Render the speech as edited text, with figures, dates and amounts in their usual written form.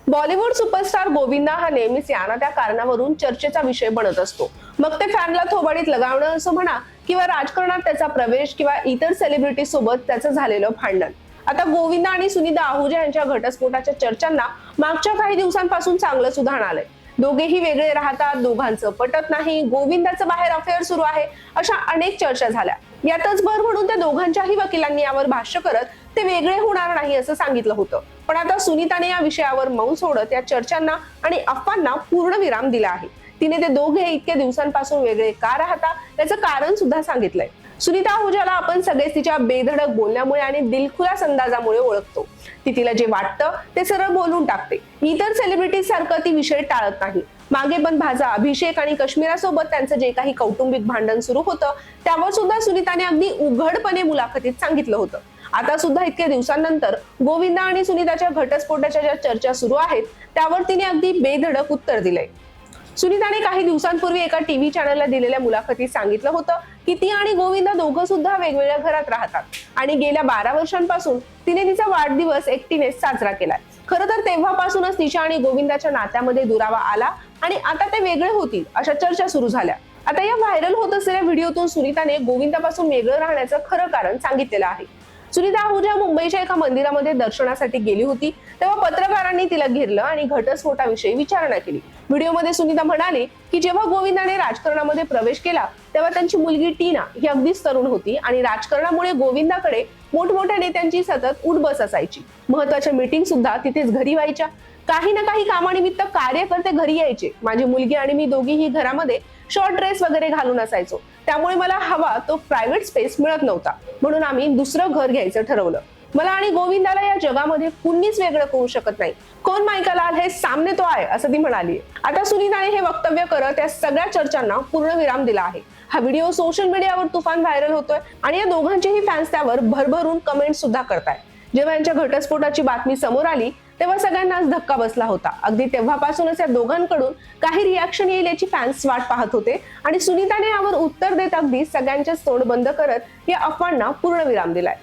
Bollywood superstar Govinda हा नेहमीच या ना त्या कारणावरून चर्चेचा विषय बनत असतो। मग ते फॅनला थोबाडीत लगावणं असो म्हणा किंवा राजकारणात त्याचा प्रवेश किंवा इतर सेलिब्रिटी सोबत त्याचं झालेलं भांडण। आता गोविंदा आणि सुनीता आहुजा यांच्या घटस्फोटाच्या चर्चांना मागच्या काही दिवसांपासून चांगलंच उधाण आलंय। दोघेही वेगळे राहतात, दोघांचं पटत नाही, गोविंदाचं बाहेर अफेअर सुरू आहे, अशा अनेक चर्चा झाल्या। यातच भर म्हणून त्या दोघांच्याही वकिलांनी यावर भाष्य करत ते वेगळे होणार नाही असं सांगितलं होतं। पण आता सुनीताने या विषयावर मौन सोडत या चर्चांना आणि अफवांना पूर्ण विराम दिला आहे। तिने ते दोघे इतक्या दिवसांपासून वेगळे का राहतात याचं कारण सुद्धा सांगितलंय। सुनीता आहुजाला आपण सगळेच तिच्या बेधडक बोलण्यामुळे आणि दिलखुलास अंदाजामुळे ओळखतो। ती तिला जे वाटतं ते सरळ बोलून टाकते। इतर सेलिब्रिटी सारखं ती विषय टाळत नाही। मागे पण भाजा, अभिषेक आणि काश्मीरासोबत त्यांचं जे काही कौटुंबिक भांडण सुरू होतं त्यावर सुद्धा सुनीताने अगदी उघडपणे मुलाखतीत सांगितलं होतं। आता सुद्धा इतक्या दिवसांनंतर गोविंदा आणि सुनीताच्या घटस्फोटाच्या ज्या चर्चा सुरू आहेत त्यावर तिने अगदी बेधडक उत्तर दिलंय। सुनीताने काही दिवसांपूर्वी एका टीव्ही चॅनलला दिलेल्या मुलाखतीत सांगितलं होतं की ती आणि गोविंदा दोघं सुद्धा वेगवेगळ्या घरात राहतात आणि गेल्या 12 वर्षांपासून तिने तिचा वाढदिवस एकटीनेच साजरा केलाय। खरं तर तेव्हापासूनच तिच्या आणि गोविंदाच्या नात्यामध्ये दुरावा आला आणि आता ते वेगळे होतील अशा चर्चा सुरू झाल्या। आता या व्हायरल होत असलेल्या व्हिडिओतून सुनीताने गोविंदापासून वेगळं राहण्याचं खरं कारण सांगितलेलं आहे। सुनीता आहुजा मुंबईच्या एका मंदिरामध्ये दर्शनासाठी गेली होती तेव्हा पत्रकारांनी तिला घेरलं आणि घटस्फोटाविषयी विचारणा केली। व्हिडिओमध्ये सुनीता म्हणाली की जेव्हा गोविंदाने राजकारणामध्ये प्रवेश केला तेव्हा त्यांची मुलगी टीना ही अगदीच तरुण होती आणि राजकारणामुळे गोविंदाकडे मोठमोठ्या नेत्यांची सतत उठबस असायची। महत्त्वाच्या मीटिंग सुद्धा तिथेच घरी व्हायच्या। काही ना काही कामानिमित्त कार्यकर्ते घरी यायचे। माझी मुलगी आणि मी दोघीही घरामध्ये शॉर्ट ड्रेस वगैरे घालून असायचो, त्यामुळे मला हवा तो प्रायव्हेट स्पेस मिळत नव्हता, म्हणून आम्ही दुसरं घर घ्यायचं ठरवलं। मला आणि गोविंदाला या जगामध्ये कुणीच वेगळं करू शकत नाही। कौन माइका लाल है सामने तो आए असं ती म्हणाली। आता सुनीताने हे वक्तव्य करत या सगळ्या चर्चांना पूर्ण विराम दिला आहे। हा व्हिडिओ सोशल मीडियावर तुफान व्हायरल होतोय आणि या दोघांचेही फॅन्स त्यावर भरभरून कमेंट सुद्धा करतायत। जेव्हा यांच्या घटस्फोटाची बातमी समोर आली तेव्हा सगळ्यांनाच धक्का बसला होता। अगदी तेव्हापासूनच या दोघांकडून काही रिॲक्शन येईल याची फॅन्स वाट पाहत होते आणि सुनीताने यावर उत्तर देत अगदी सगळ्यांचेच तोंड बंद करत या अफवांना पूर्ण विराम दिलाय।